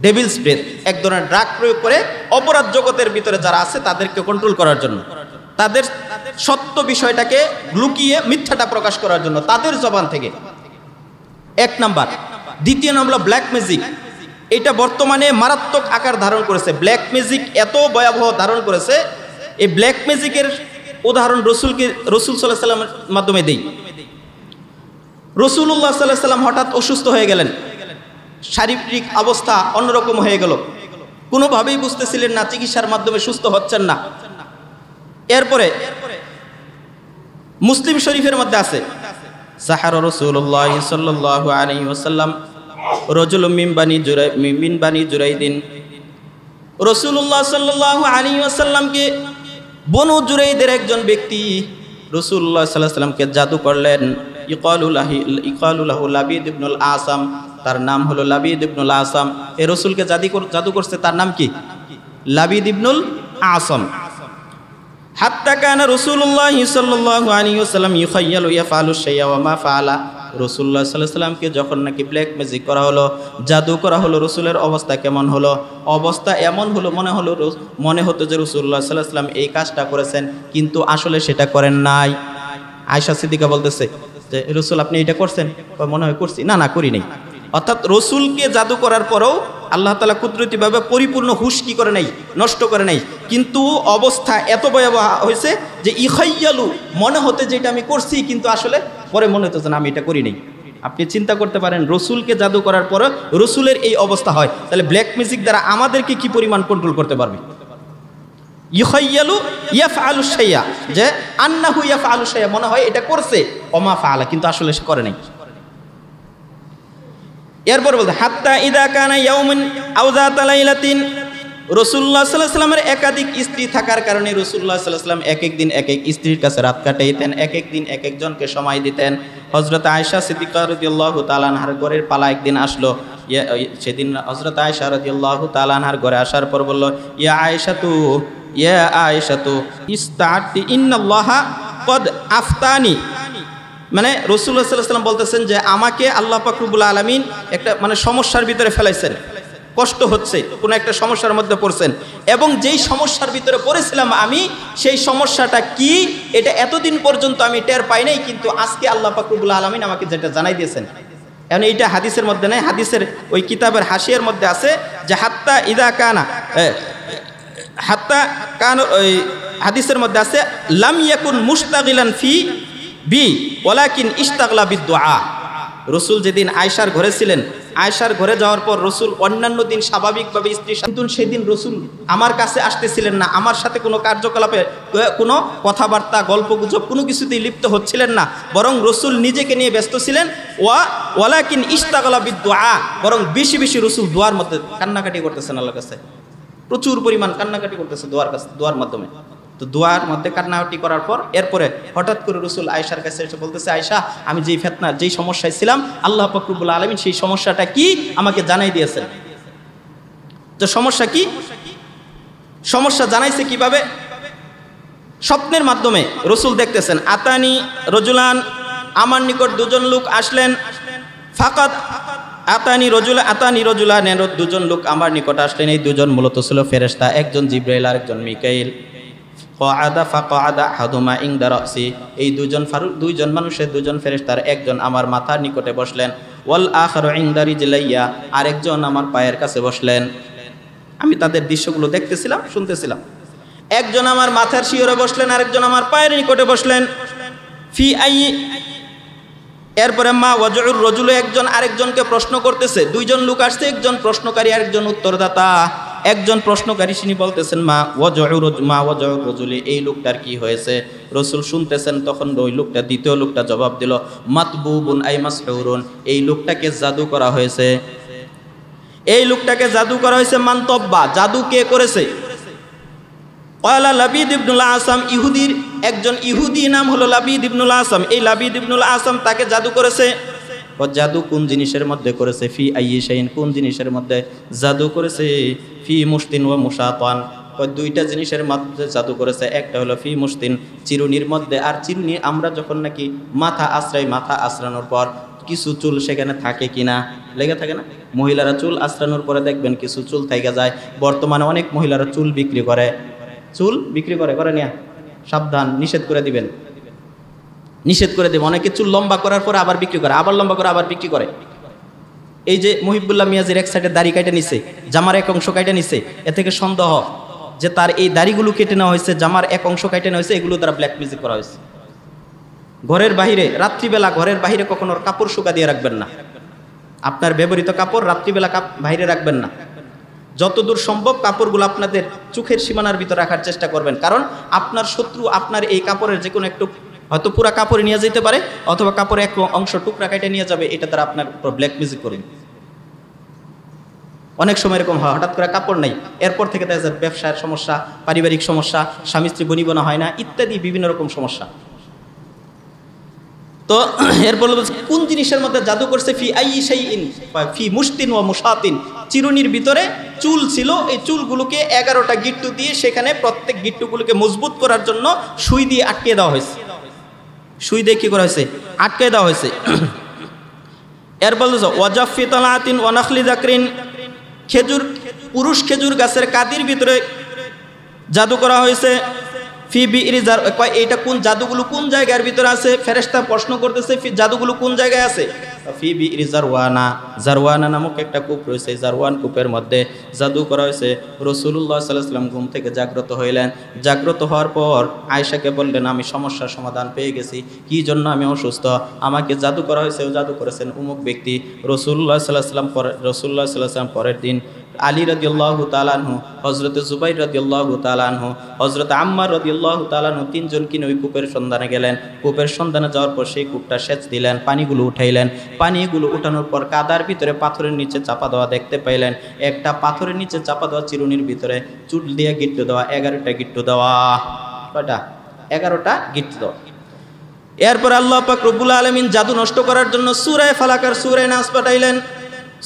ডেভিলস ব্রেথ এক ধরনের ড্রাগ প্রয়োগ করে অপরাধ জগতের ভিতরে যারা আছে তাদেরকে কন্ট্রোল করার জন্য, তাদের সত্য বিষয়টাকে লুকিয়ে মিথ্যাটা প্রকাশ করার জন্য তাদের জবান থেকে। এক নাম্বার। দ্বিতীয় নাম্বার ব্ল্যাক ম্যাজিক। এটা বর্তমানে মারাত্মক আকার ধারণ করেছে। ব্ল্যাক ম্যাজিক এত ভয়াবহ ধারণ করেছে, এই ব্ল্যাক ম্যাজিকের উদাহরণ রসুল সাল্লাল্লাহু আলাইহি ওয়াসাল্লামের মাধ্যমে দেই। রাসূলুল্লাহ সাল্লাল্লাহু আলাইহি ওয়াসাল্লাম হঠাৎ অসুস্থ হয়ে গেলেন, শারীরিক অবস্থা অন্যরকম হয়ে গেল, কোনোভাবেই বুঝতেছিলেন না, চিকিৎসার মাধ্যমে সুস্থ হচ্ছেন না। এরপরে মুসলিম শরীফের মধ্যে আছে, সাহারা রাসূলুল্লাহ সাল্লাল্লাহু আলাইহি ওয়াসাল্লাম রাজুলুম মিন বানি জুরাইদিন। রাসূলুল্লাহ সাল্লাল্লাহু আলাইহি ওয়াসাল্লামকে বনু জুরাইদের একজন ব্যক্তি রাসূলুল্লাহ সাল্লাল্লাহু আলাইহি ওয়াসাল্লামকে জাদু করলেন। ইকালু লাহু লাবিদ ইবনুল আসাম, তার নাম হলো লাবিদ ইবনুল আসাম। এই রাসূলকে জাদু করছে, তার নাম কি? লাবিদ ইবনুল আসাম। হাত্তা কানা রাসূলুল্লাহ সাল্লাল্লাহু আলাইহি ওয়াসাল্লাম ইখাইয়ালু ইয়াফআলু শাইআ ওয়া মা ফাআলা। রাসূলুল্লাহ সাল্লাল্লাহু আলাইহি ওয়াসাল্লামকে যখন নাকি ব্ল্যাক ম্যাজিক করা হলো, জাদু করা হলো, রাসূলের অবস্থা কেমন হলো? অবস্থা এমন হলো, মনে হতো যে রাসূলুল্লাহ সাল্লাল্লাহু আলাইহি ওয়াসাল্লাম এই কাজটা করেছেন, কিন্তু আসলে সেটা করেন নাই। আয়েশা সিদ্দিকা বলতেছে যে রাসূল আপনি এটা করছেন? মনে হয় করছি। না করি নাই। অর্থাৎ রাসূলকে জাদু করার পরেও আল্লাহ তাআলা কুদরতিভাবে পরিপূর্ণ হুশ কি করে নাই, নষ্ট করে নাই, কিন্তু অবস্থা এত ভয়াবহ হয়েছে যে ইখাইয়ালু, মনে হতে যে এটা আমি করছি, কিন্তু আসলে পরে মনে হতো যে না আমি এটা করি নাই। আপনি চিন্তা করতে পারেন, রসুলকে জাদু করার পরে রসুলের এই অবস্থা হয়, তাহলে ব্ল্যাক ম্যাজিক দ্বারা আমাদেরকে কি পরিমাণ কন্ট্রোল করতে পারবে? ইখাইয়ালু ইয়াফআলু শাইআ, যে আন্নাহু ইয়াফআলু শাইআ, মনে হয় এটা করছে, ওমা ফাআলা, কিন্তু আসলে সে করে নাই। এরপর বলতে হাত্তা ইদা কানা ইয়াউমিন আও যাতা লাইলাতিন, রাসূলুল্লাহ সাল্লাল্লাহু আলাইহি ওয়াসাল্লামের একাধিক স্ত্রী থাকার কারণে রাসূলুল্লাহ সাল্লাল্লাহু আলাইহি ওয়াসাল্লাম এক এক দিন এক এক স্ত্রীর কাছে রাত কাটাইতেন, এক এক দিন এক একজনকে সময় দিতেন। হযরত আয়েশা সিদ্দিকা রাদিয়াল্লাহু তাআলা আনহার ঘরের পালা একদিন আসলো। সেদিন হযরত আয়েশা রাদিয়াল্লাহু তাআলা আনহার ঘরে আসার পর বলল, ইয়া আয়েশাতু ইস্তাতি ইন্নাল্লাহা ক্বাদ আফতানি। মানে রাসূলুল্লাহ সাল্লাল্লাহু আলাইহি ওয়াসাল্লাম বলতেছেন যে আমাকে আল্লাহ পাক রব্বুল আলামিন একটা সমস্যার ভিতরে ফেলাইছেন, কষ্ট হচ্ছে, কোনো একটা সমস্যার মধ্যে পড়ছেন, এবং যেই সমস্যার ভিতরে পড়েছিলাম আমি, সেই সমস্যাটা কি এটা এতদিন পর্যন্ত আমি টের পাই নাই, কিন্তু আজকে আল্লাহ পাক রব্বুল আলামিন আমাকে যেটা জানাই দিয়েছেন। এখন এইটা হাদিসের মধ্যে নাই, হাদিসের ওই কিতাবের হাসিয়ার মধ্যে আছে যে হাত্তা কানা ওই হাদিসের মধ্যে আছে লাম ইয়াকুন মুশতাগিলান ফি বি ওয়ালাকিন ইশতাগলা বিদুআ। রসুল যেদিন আয়েশার ঘরে ছিলেন, আয়েশার ঘরে যাওয়ার পর রসুল অন্যান্য দিন স্বাভাবিকভাবে স্ত্রী, কিন্তু সেদিন রসুল আমার কাছে আসতেছিলেন না, আমার সাথে কোনো কার্যকলাপে কোনো কথাবার্তা গল্পগুজব কোনো কিছুতেই লিপ্ত হচ্ছিলেন না, বরং রসুল নিজেকে নিয়ে ব্যস্ত ছিলেন। ওয়ালাকিন ইশতাগলা বিদুআ, বরং বেশি বেশি রসুল দোয়ার মধ্যে কান্নাকাটি করতেছেন, আল্লাহর কাছে প্রচুর পরিমাণ কান্নাকাটি করতেছে দোয়ার মাধ্যমে। তো দোয়ার মধ্যে কান্নাকাটি করার পর এরপরে হঠাৎ করে রসুল আয়েশার কাছে এসে বলতেছে, আয়েশা আমি যেই ফিতনা, যেই সমস্যায় ছিলাম, আল্লাহ পাক রব্বুল আলামিন সেই সমস্যাটা কি আমাকে জানাই দিয়েছেন। তো সমস্যা কি? সমস্যা জানাইছে কিভাবে? স্বপ্নের মাধ্যমে রসুল দেখতেছেন, আতানি রজুলান, আমার নিকট দুজন লোক আসলেন, ফাকাদ আতানি রজুলা নেরদ দুজন লোক আমার নিকট আসলেন। এই দুজন মূলত ছিল ফেরেশতা, একজন জিব্রাইল আর একজন মিকাইল। ক্বাদা ফাকআদা আহাদুমা ইনদা রাসি, এই দুইজন মানুষের দুজন ফেরেশতার একজন আমার মাথার নিকটে বসলেন। ওয়াল আখারু ইনদা রিজলাইয়া, আরেকজন আমার পায়ের কাছে বসলেন। আমি তাদের দৃশ্যগুলো দেখতেছিলাম, শুনতেছিলাম। একজন আমার মাথার শিয়রে বসলেন, আরেকজন আমার পায়ের নিকটে বসলেন। ফি আই, এরপরে মা ওয়াজউর রজুল, একজন আরেকজনকে প্রশ্ন করতেছে। দুইজন লোক আসছে, একজন প্রশ্নকারী আরেকজন উত্তরদাতা। একজন প্রশ্নকারী তিনি বলতেছেন মা ওয়াজউর রজুলি, এই লোকটার কি হয়েছে? রাসূল শুনতেছেন। তখন ওই লোকটা, দ্বিতীয় লোকটা জবাব দিল মাতবুবুন আই মাসহুরুন, এই লোকটাকে জাদু করা হয়েছে। এই লোকটাকে জাদু করা হয়েছে। মানতব্বা, জাদু কে করেছে? ক্বালা লাবিদ ইবনুল আসাম, ইহুদির একজন ইহুদি নাম হলো লাবিদ ইবনুল আসাম। এই লাবিদ ইবনুল আসাম তাকে জাদু করেছে। জাদু কোন জিনিসের মধ্যে করেছে? ফি আইয়ি শাইইন, কোন জিনিসের মধ্যে জাদু করেছে? ফি মুশতিন ওয়া মুশাতান, দুইটা জিনিসের মধ্যে জাদু করেছে। একটা হলো ফি মুশতিন, চিরুনির মধ্যে। আর চিরুনি আমরা যখন নাকি মাথা আশ্রাই, মাথা আশ্রানোর পর কিছু চুল সেখানে থাকে কিনা, লেগে থাকে না? মহিলারা চুল আশ্রানোর পরে দেখবেন কিছু চুল থেকে যায়। বর্তমানে অনেক মহিলারা চুল বিক্রি করে, চুল বিক্রি করে নিয়া সাবধান, নিষেধ করে দিবেন, নিষেধ করে দেবেন। অনেকে চুল লম্বা করার পরে আবার বিক্রি করে, আবার লম্বা করে আবার বিক্রি করে। এই যে মুহিবুল্লাহ মিয়াজির এক সাইডে দাড়ি কাটে নিছে, জামার এক অংশ কাটে নিছে, এ থেকে সন্দেহ যে তার এই দাড়িগুলো কেটে নেওয়া হয়েছে, জামার এক অংশ কেটে নেওয়া হয়েছে, এগুলো দ্বারা ব্ল্যাক মিউজিক করা হয়েছে। ঘরের বাহিরে, রাত্রিবেলা ঘরের বাহিরে কখনো কাপড় শুকা দিয়ে রাখবেন না। আপনার ব্যবহৃত কাপড় রাত্রিবেলা বাইরে রাখবেন না। যতদূর সম্ভব কাপড়গুলো আপনাদের চোখের সীমানার ভিতর রাখার চেষ্টা করবেন, কারণ আপনার শত্রু আপনার এই কাপড়ের যে কোনো একটু, হয়তো পুরা কাপড়ে নিয়ে যেতে পারে, অথবা কাপড়ে এক অংশ টুকরা কেটে নিয়ে যাবে, এটা দ্বারা আপনার ব্ল্যাক মিউজিক করবে। অনেক সময় এরকম হয়, হঠাৎ করে কাপড় নাই, এরপর থেকে দেখা যায় ব্যবসার সমস্যা, পারিবারিক সমস্যা, স্বামী স্ত্রী বনিবনা হয় না, ইত্যাদি বিভিন্ন রকম সমস্যা। তো এরপর কোন জিনিসের মধ্যে জাদু করছে? ফি আইয়ি শাইইন, ফি মুশতিন ওয়া মুশাতিন, চিরুনির ভিতরে চুল ছিল, এই চুলগুলোকে 11টা গিট্টু দিয়ে সেখানে প্রত্যেক গিট্টুগুলোকে মজবুত করার জন্য সুই দিয়ে আটকে দেওয়া হয়েছে। সুই দিয়ে কি করা হয়েছে? আটকে দেওয়া হয়েছে। এরপর ওয়াজাফি তালাতিন ওয়া নাখলি যাকরিন, খেজুর, পুরুষ খেজুর গাছের কাদির ভিতরে জাদু করা হয়েছে। ফি বিইরি জার, এইটা কোন জাদুগুলো কোন জায়গার ভিতরে আছে? ফেরেশতা প্রশ্ন করতেছে জাদুগুলো কোন জায়গায় আছে? ফি বিইরি জারওয়ানা, জারওয়ানা নামক একটা কূপ রয়েছে, জারওয়ান কূপের মধ্যে জাদু করা হয়েছে। রাসূলুল্লাহ সাল্লাল্লাহু আলাইহি ওয়াসাল্লাম ঘুম থেকে জাগ্রত হইলেন। জাগ্রত হওয়ার পর আয়েশাকে বললেন, আমি সমস্যার সমাধান পেয়ে গেছি। কি জন্য আমি অসুস্থ? আমাকে জাদু করা হয়েছে, ও জাদু করেছেন অমুক ব্যক্তি। রাসূলুল্লাহ সাল্লাল্লাহু আলাইহি ওয়াসাল্লাম পরের দিন আলী রাদিয়াল্লাহু তাআলা আনহু, হযরত জুবাইর রাদিয়াল্লাহু তাআলা আনহু, হযরত আম্মার রাদিয়াল্লাহু তাআলা আনহু, তিনজন কিনে ওই কূপের সন্ধানে গেলেন। কূপের সন্ধানে যাওয়ার পর সেই কূপটা সেচ দিলেন, পানিগুলো উঠাইলেন। পানিগুলো উঠানোর পর কাদার ভিতরে পাথরের নিচে চাপা দেওয়া দেখতে পাইলেন। একটা পাথরের নিচে চাপা দেওয়া চিরুনির ভিতরে চুল দিয়ে গিট্টু দেওয়া, 11টা গিট্টু দেওয়া। কয়টা? 11টা গিট্টু দেওয়া। এরপর আল্লাহ পাক রব্বুল আলামিন জাদু নষ্ট করার জন্য সূরা ফালাক আর সূরা নাস পাঠাইলেন।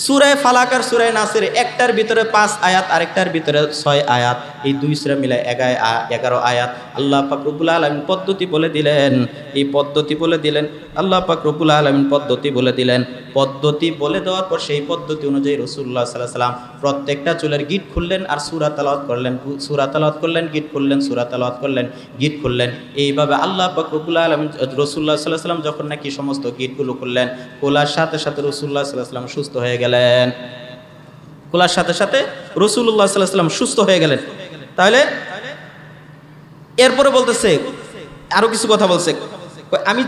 সূরা ফালাক আর সূরা নাসের একটার ভিতরে 5 আয়াত, আরেকটার ভিতরে 6 আয়াত, এই দুই সূরা মিলে 11 আয়াত। আল্লাহ পাক রব্বুল আলামিন পদ্ধতি বলে দিলেন, এই পদ্ধতি বলে দিলেন। আল্লাহ পাক রব্বুল আলামিন পদ্ধতি বলে দিলেন। পদ্ধতি বলে দেওয়ার পর সেই পদ্ধতি অনুযায়ী রাসূলুল্লাহ সাল্লাল্লাহু আলাইহি ওয়াসাল্লাম প্রত্যেকটা চুলের গিট খুললেন আর সূরা তেলাওয়াত করলেন, সূরা তেলাওয়াত করলেন, গিট খুললেন, সূরা তেলাওয়াত করলেন, গিট খুললেন। এইভাবে আল্লাহ পাক রব্বুল আলামিন রাসূলুল্লাহ সাল্লাল্লাহু আলাইহি ওয়াসাল্লাম যখন নাকি সমস্ত গিটগুলো খুললেন, খোলার সাথে সাথে রাসূলুল্লাহ সাল্লাল্লাহু আলাইহি ওয়াসাল্লাম সুস্থ হয়ে গেলেন। খোলার সাথে সাথে রাসূলুল্লাহ সাল্লাল্লাহু আলাইহি ওয়াসাল্লাম সুস্থ হয়ে গেলেন। তাহলে এরপরে বলতেছে, আরো কিছু কথা বলছে। আমি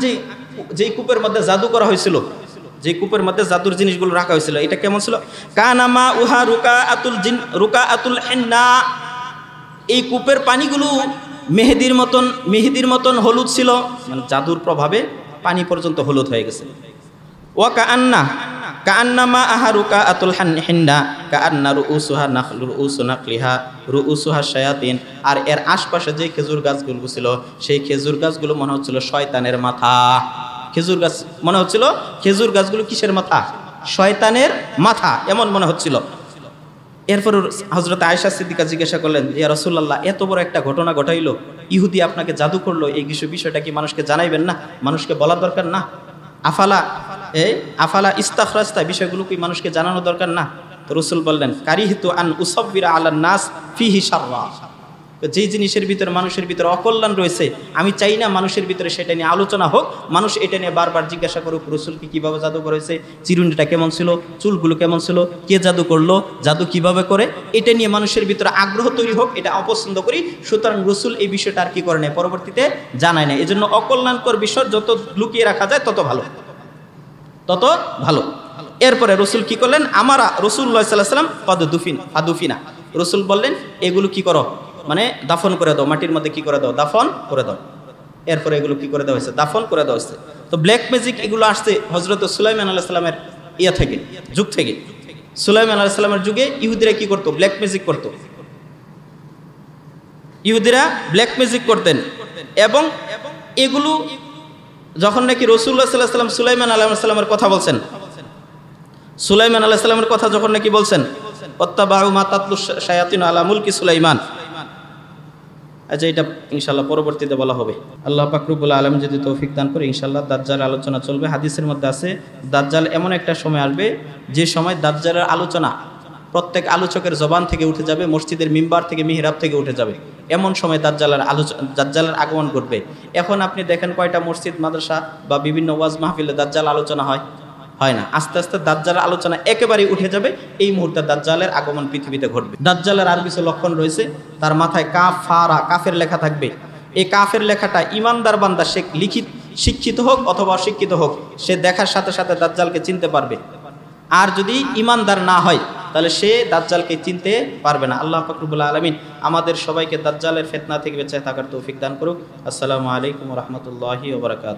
যেই কূপের মধ্যে জাদু করা হয়েছিল, যে কূপের মধ্যে জাদুর জিনিসগুলো রাখা হয়েছিল, এটা কেমন ছিল? কানামা উহা রুকাআতুল হিন্না, এই কূপের পানিগুলো মেহেদির মতন হলুদ ছিল, মানে জাদুর প্রভাবে পানি পর্যন্ত হলুদ হয়ে গেছে। ওয়া কান্নামা আহা রুকাআতুল হিন্না কান্না রুউসুহা শায়াতিন, আর এর আশপাশে যে খেজুর গাছগুলো ছিল, সেই খেজুর গাছগুলো মনে হচ্ছিল শয়তানের মাথা। খেজুর গাছ মনে হচ্ছিল, খেজুর গাছগুলো কিসের মাথা? শয়তানের মাথা, এমন মনে হচ্ছিল। এরপর হযরত আয়েশা সিদ্দিকা জিজ্ঞাসা করলেন, ইয়া রাসূলুল্লাহ, এত বড় একটা ঘটনা ঘটাইলো, ইহুদি আপনাকে জাদু করলো, এই বিষয়টা কি মানুষকে জানাইবেন না? মানুষকে বলার দরকার না? আফালা ইস্তাখরাজতা, বিষয়গুলো কি মানুষকে জানানো দরকার না? তো রাসূল বললেন কারিহতু আন উসাব্বিরা আলান নাস ফিহি শাররা, যে জিনিসের ভিতরে মানুষের ভিতরে অকল্যাণ রয়েছে আমি চাই না মানুষের ভিতরে সেটা নিয়ে আলোচনা হোক, মানুষ এটা নিয়ে বারবার জিজ্ঞাসা করুক রাসূলকে কিভাবে জাদু করেছে, চিরুনিটা কেমন ছিল, চুলগুলো কেমন ছিল, কে জাদু করলো, জাদু কিভাবে করে, এটা নিয়ে মানুষের ভিতরে আগ্রহ তৈরি হোক, এটা অপছন্দ করি। সুতরাং রাসূল এই বিষয়টা আর কি করে নেয়, পরবর্তীতে জানায় না। এজন্য অকল্যাণকর বিষয় যত লুকিয়ে রাখা যায় তত ভালো, তত ভালো। এরপরে রসুল কি করলেন, আমারা রাসূলুল্লাহ সাল্লাল্লাহু আলাইহি ওয়াসাল্লাম কদ ফাদুফিনা, রসুল বললেন এগুলো কি করো, মানে দাফন করে দাও, মাটির মধ্যে কি করে দাও, দাফন করে দাও। এরপরে এগুলো কি করে দেওয়া হয়েছে, দাফন করে দেওয়া হয়েছে। তো ব্ল্যাক ম্যাজিক এগুলো আসছে হযরত সুলাইমান আলাইহিস সালামের যুগ থেকে। সুলাইমান আলাইহিস সালামের যুগে ইহুদিরা কি করতো, ব্ল্যাক ম্যাজিক করতো। ইহুদিরা ব্ল্যাক ম্যাজিক করতেন, এবং এগুলো যখন নাকি রাসূলুল্লাহ সাল্লাল্লাহু আলাইহি ওয়াসাল্লাম সুলাইমান আলাইহিস সালামের কথা বলছেন, সুলাইমান আলাইহিস সালামের কথা যখন নাকি বলছেন ওয়াত্তাবাউ মা তাতলু শায়াতিন আলা মুলকি সুলাইমান, আচ্ছা এটা ইনশাআল্লাহ পরবর্তীতে বলা হবে। আল্লাহ পাক রব্বুল আলামিন যদি তৌফিক দান করে ইনশাআল্লাহ দাজ্জাল আলোচনা চলবে। হাদিসের মধ্যে আছে দাজ্জাল এমন একটা সময় আসবে যে সময় দাজ্জালের আলোচনা প্রত্যেক আলোচকের জবান থেকে উঠে যাবে, মসজিদের মিম্বার থেকে মিহরাব থেকে উঠে যাবে, এমন সময় দাজ্জালের আগমন ঘটবে। এখন আপনি দেখেন কয়টা মসজিদ মাদ্রাসা বা বিভিন্ন ওয়াজ মাহফিলে দাজ্জাল আলোচনা হয় না। আস্তে আস্তে দাজ্জালের আলোচনা একেবারেই উঠে যাবে। এই মুহূর্তে দাজ্জালের আগমন পৃথিবীতে ঘটবে। দাজ্জালের আর কিছু লক্ষণ রয়েছে, তার মাথায় কাফের লেখা থাকবে। এই কাফের লেখাটা ইমানদার বান্দা সে শিক্ষিত হোক অথবা অশিক্ষিত হোক, সে দেখার সাথে সাথে দাজ্জালকে চিনতে পারবে। আর যদি ইমানদার না হয় তাহলে সে দাজ্জালকে চিনতে পারবে না। আল্লাহ পাক রব্বুল আলামিন আমাদের সবাইকে দাজ্জালের ফিতনা থেকে বেঁচে থাকার তৌফিক দান করুক। আসসালামু আলাইকুম ওয়া রাহমাতুল্লাহি ওয়া বারাকাতুহু।